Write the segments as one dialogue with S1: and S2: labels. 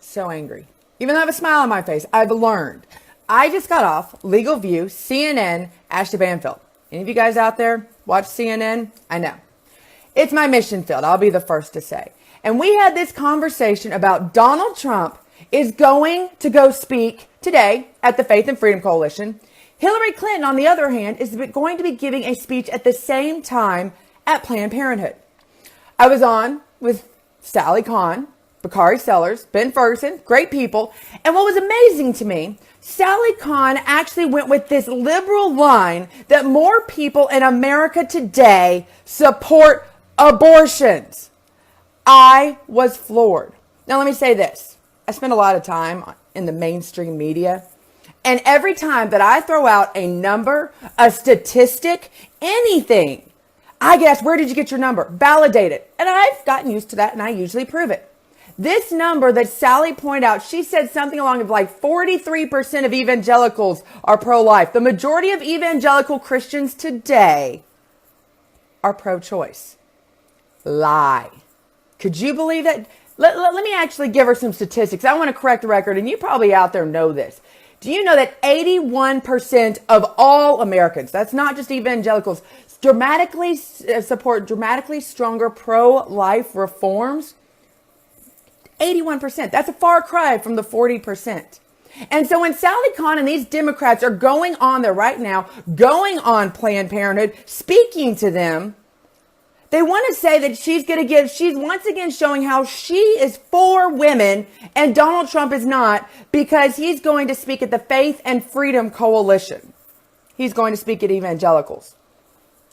S1: so angry. Even though I have a smile on my face, I've learned. I just got off Legal View, CNN, Ashley Banfield. Any of you guys out there watch CNN? I know. It's my mission field, I'll be the first to say. And we had this conversation about Donald Trump is going to go speak today at the Faith and Freedom Coalition. Hillary Clinton, on the other hand, is going to be giving a speech at the same time at Planned Parenthood. I was on with Sally Kahn, Bakari Sellers, Ben Ferguson, great people. And what was amazing to me, Sally Kahn actually went with this liberal line that more people in America today support abortions. I was floored. Now, let me say this. I spend a lot of time in the mainstream media. And every time that I throw out a number, a statistic, anything, I guess, where did you get your number? Validate it. And I've gotten used to that, and I usually prove it. This number that Sally pointed out, she said something along of like 43% of evangelicals are pro-life. The majority of evangelical Christians today are pro-choice. Lie. Could you believe that? Let me actually give her some statistics. I want to correct the record, and you probably out there know this. Do you know that 81% of all Americans, that's not just evangelicals, dramatically support dramatically stronger pro-life reforms? 81%. That's a far cry from the 40%. And so when Sally Kahn and these Democrats are going on there right now, going on Planned Parenthood, speaking to them, they want to say that she's once again showing how she is for women and Donald Trump is not, because he's going to speak at the Faith and Freedom Coalition. He's going to speak at evangelicals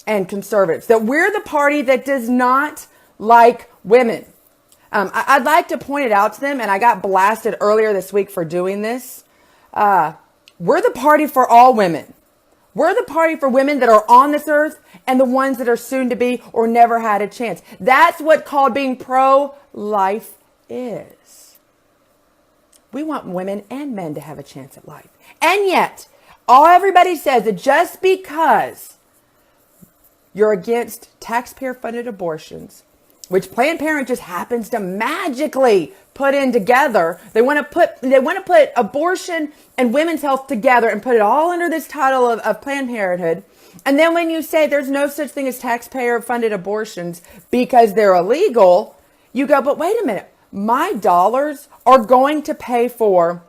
S1: and conservatives, that we're the party that does not like women. I'd like to point it out to them, and I got blasted earlier this week for doing this. We're the party for all women. We're the party for women that are on this earth and the ones that are soon to be or never had a chance. That's what called being pro-life is. We want women and men to have a chance at life. And yet, everybody says that just because you're against taxpayer-funded abortions, which Planned Parenthood just happens to magically put in together. They want to put abortion and women's health together and put it all under this title of Planned Parenthood. And then when you say there's no such thing as taxpayer-funded abortions because they're illegal, you go, but wait a minute. My dollars are going to pay for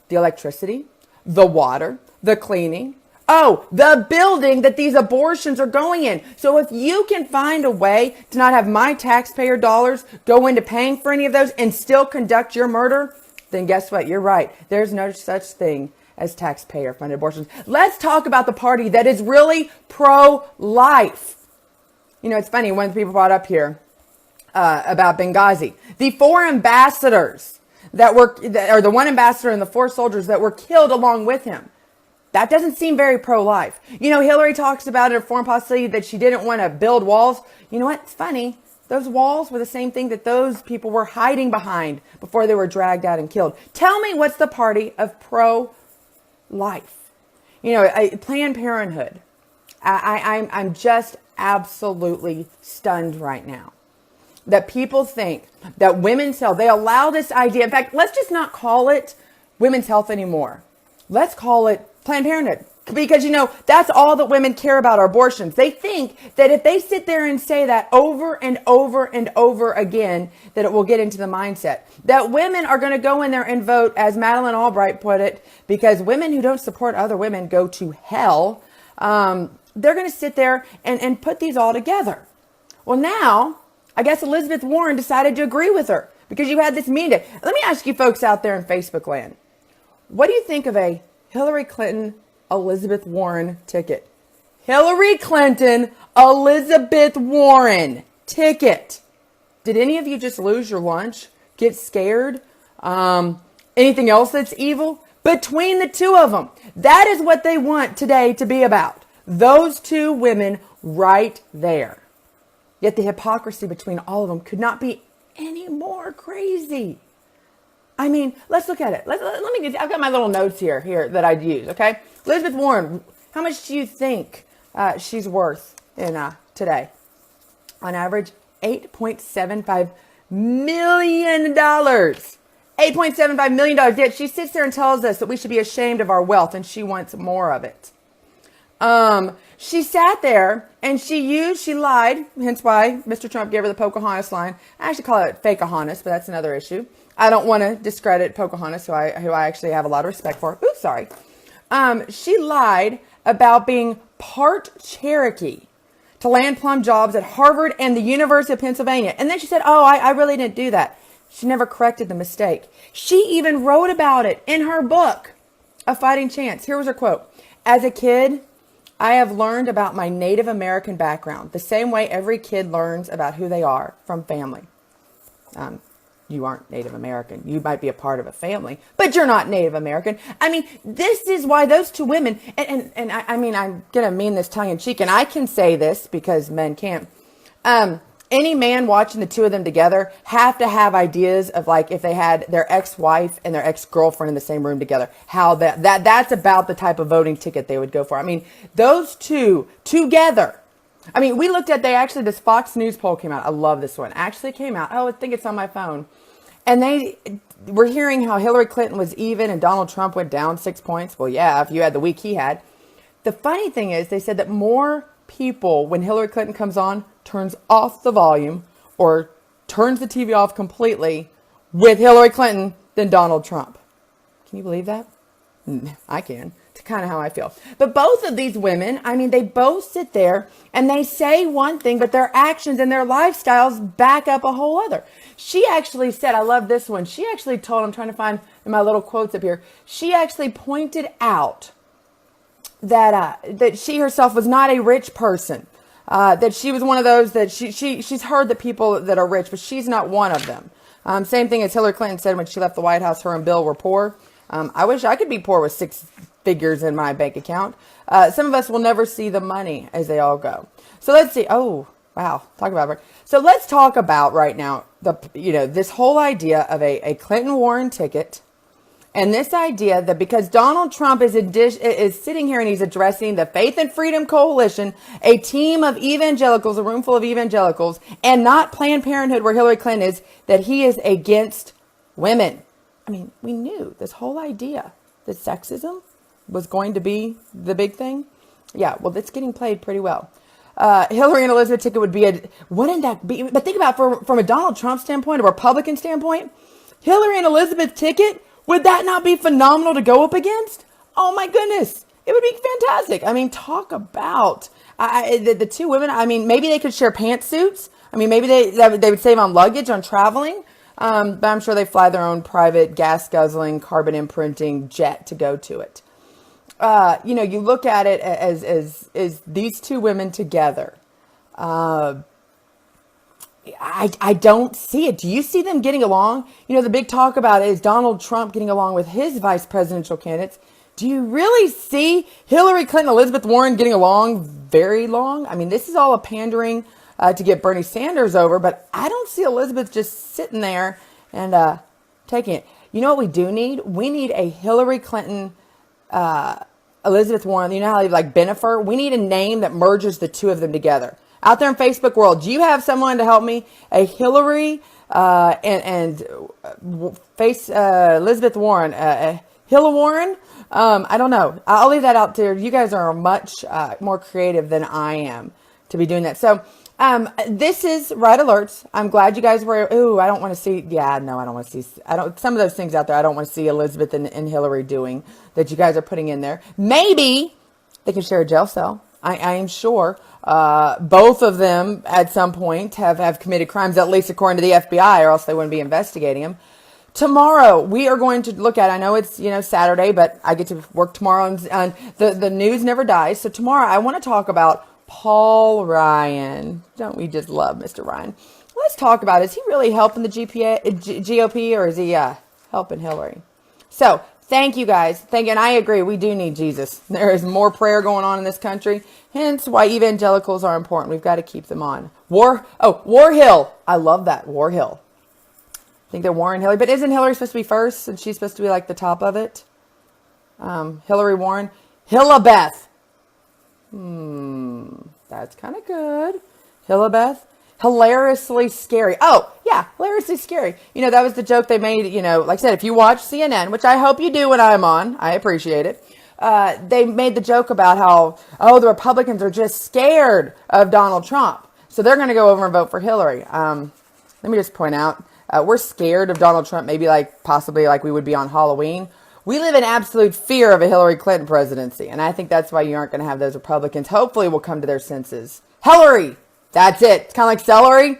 S1: the electricity, the water, the cleaning, the building that these abortions are going in. So if you can find a way to not have my taxpayer dollars go into paying for any of those and still conduct your murder, then guess what? You're right. There's no such thing as taxpayer-funded abortions. Let's talk about the party that is really pro-life. You know, it's funny. One of the people brought up here about Benghazi. The 4 ambassadors or the 1 ambassador and the 4 soldiers that were killed along with him. That doesn't seem very pro-life. You know, Hillary talks about in her foreign policy that she didn't want to build walls. You know what? It's funny. Those walls were the same thing that those people were hiding behind before they were dragged out and killed. Tell me what's the party of pro-life? You know, Planned Parenthood. I'm just absolutely stunned right now that people think that women's health, they allow this idea. In fact, let's just not call it women's health anymore. Let's call it Planned Parenthood. Because, you know, that's all that women care about are abortions. They think that if they sit there and say that over and over and over again, that it will get into the mindset. That women are going to go in there and vote, as Madeleine Albright put it, because women who don't support other women go to hell. They're going to sit there and put these all together. Well, now, I guess Elizabeth Warren decided to agree with her because you had this meeting. Let me ask you folks out there in Facebook land. What do you think of a Hillary Clinton, Elizabeth Warren ticket? Hillary Clinton, Elizabeth Warren ticket. Did any of you just lose your lunch? Get scared? Anything else that's evil? Between the two of them. That is what they want today to be about. Those 2 women right there. Yet the hypocrisy between all of them could not be any more crazy. I mean, let's look at it. I've got my little notes here that I'd use, okay? Elizabeth Warren, how much do you think she's worth in today? On average, $8.75 million. $8.75 million debt. She sits there and tells us that we should be ashamed of our wealth, and she wants more of it. She sat there and she lied, hence why Mr. Trump gave her the Pocahontas line. I actually call it Fakeahontas, but that's another issue. I don't want to discredit Pocahontas, who I actually have a lot of respect for. Oops, sorry. She lied about being part Cherokee to land plum jobs at Harvard and the University of Pennsylvania. And then she said, oh, I really didn't do that. She never corrected the mistake. She even wrote about it in her book, A Fighting Chance. Here was her quote. As a kid, I have learned about my Native American background the same way every kid learns about who they are from family. You aren't Native American. You might be a part of a family, but you're not Native American. I mean, this is why those two women, and I mean, I'm going to mean this tongue in cheek, and I can say this because men can't. Any man watching the two of them together have to have ideas of, like, if they had their ex-wife and their ex-girlfriend in the same room together, how that's about the type of voting ticket they would go for. I mean, those two together. I mean, we looked at, this Fox News poll came out. I love this one. Actually came out. Oh, I think it's on my phone. And they were hearing how Hillary Clinton was even and Donald Trump went down 6 points. Well, yeah, if you had the week he had. The funny thing is, they said that more people, when Hillary Clinton comes on, turns off the volume or turns the TV off completely with Hillary Clinton than Donald Trump. Can you believe that? I can. It's kind of how I feel. But both of these women, I mean, they both sit there and they say one thing, but their actions and their lifestyles back up a whole other. She actually said, I love this one. She actually told, I'm trying to find in my little quotes up here. She actually pointed out that she herself was not a rich person. That she was one of those that she's heard that people that are rich, but she's not one of them. Same thing as Hillary Clinton said when she left the White House, her and Bill were poor. I wish I could be poor with 6 figures in my bank account. Some of us will never see the money as they all go. So let's see. Oh, wow. Talk about it. So let's talk about right now, this whole idea of a Clinton Warren ticket. And this idea that because Donald Trump is sitting here and he's addressing the Faith and Freedom Coalition, a team of evangelicals, a room full of evangelicals, and not Planned Parenthood where Hillary Clinton is, that he is against women. I mean, we knew this whole idea that sexism was going to be the big thing. Yeah, well, it's getting played pretty well. Hillary and Elizabeth ticket wouldn't that be, but think about from a Donald Trump standpoint, a Republican standpoint, Hillary and Elizabeth ticket, would that not be phenomenal to go up against? Oh my goodness. It would be fantastic. I mean, talk about the two women. I mean, maybe they could share pantsuits. I mean, maybe they would save on luggage on traveling. But I'm sure they fly their own private gas guzzling, carbon imprinting jet to go to it. You look at it as these two women together. I don't see it. Do you see them getting along? The big talk about it is Donald Trump getting along with his vice presidential candidates. Do you really see Hillary Clinton, Elizabeth Warren getting along very long? I mean, this is all a pandering to get Bernie Sanders over, but I don't see Elizabeth just sitting there and taking it. You know what we do need? We need a Hillary Clinton, Elizabeth Warren. You know how they like Bennifer? We need a name that merges the two of them together. Out there in Facebook world, do you have someone to help me? A Hillary and Elizabeth Warren, Hilla Warren? I don't know. I'll leave that out there. You guys are much more creative than I am to be doing that. So this is Right Alerts. I'm glad you guys were. Ooh, I don't want to see. Yeah, no, I don't want to see. Some of those things out there, I don't want to see Elizabeth and Hillary doing that you guys are putting in there. Maybe they can share a jail cell. I am sure both of them at some point have committed crimes, at least according to the FBI, or else they wouldn't be investigating them. Tomorrow, we are going to look at, I know it's, Saturday, but I get to work tomorrow and the news never dies. So tomorrow I want to talk about Paul Ryan. Don't we just love Mr. Ryan? Let's talk about, is he really helping the GOP or is he helping Hillary? So thank you guys. And I agree. We do need Jesus. There is more prayer going on in this country. Hence why evangelicals are important. We've got to keep them on. War Hill. I love that. War Hill. I think they're Warren Hillary. But isn't Hillary supposed to be first? And she's supposed to be like the top of it? Hillary Warren. Hillabeth. That's kind of good. Hillabeth. Hilariously scary. Oh, yeah, hilariously scary. You know, that was the joke they made, you know, like I said, if you watch CNN, which I hope you do when I'm on, I appreciate it. They made the joke about how, oh, the Republicans are just scared of Donald Trump. So they're going to go over and vote for Hillary. Let me just point out, we're scared of Donald Trump, maybe like possibly like we would be on Halloween. We live in absolute fear of a Hillary Clinton presidency. And I think that's why you aren't going to have those Republicans. Hopefully will come to their senses. Hillary! That's it. It's kind of like celery.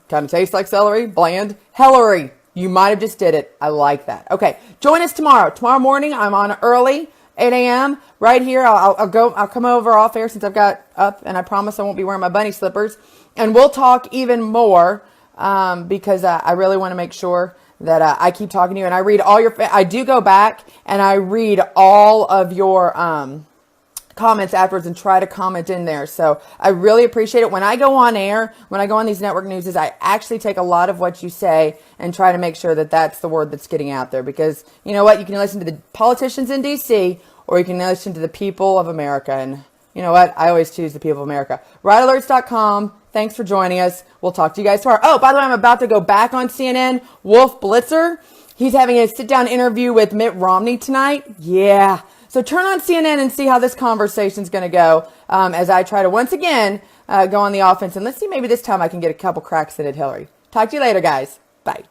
S1: Kind of tastes like celery. Bland. Hillary. You might have just did it. I like that. Okay. Join us tomorrow. Tomorrow morning, I'm on early, 8 a.m. right here. I'll come over off air since I've got up, and I promise I won't be wearing my bunny slippers. And we'll talk even more because I really want to make sure that I keep talking to you. And I read all your, I do go back and I read all of your comments afterwards and try to comment in there. So I really appreciate it. When I go on air, when I go on these network newses, I actually take a lot of what you say and try to make sure that that's the word that's getting out there. Because you know what? You can listen to the politicians in D.C. or you can listen to the people of America. And you know what? I always choose the people of America. RideAlerts.com. Thanks for joining us. We'll talk to you guys tomorrow. Oh, by the way, I'm about to go back on CNN. Wolf Blitzer. He's having a sit-down interview with Mitt Romney tonight. Yeah. So turn on CNN and see how this conversation is going to go as I try to once again go on the offense. And let's see, maybe this time I can get a couple cracks in at Hillary. Talk to you later, guys. Bye.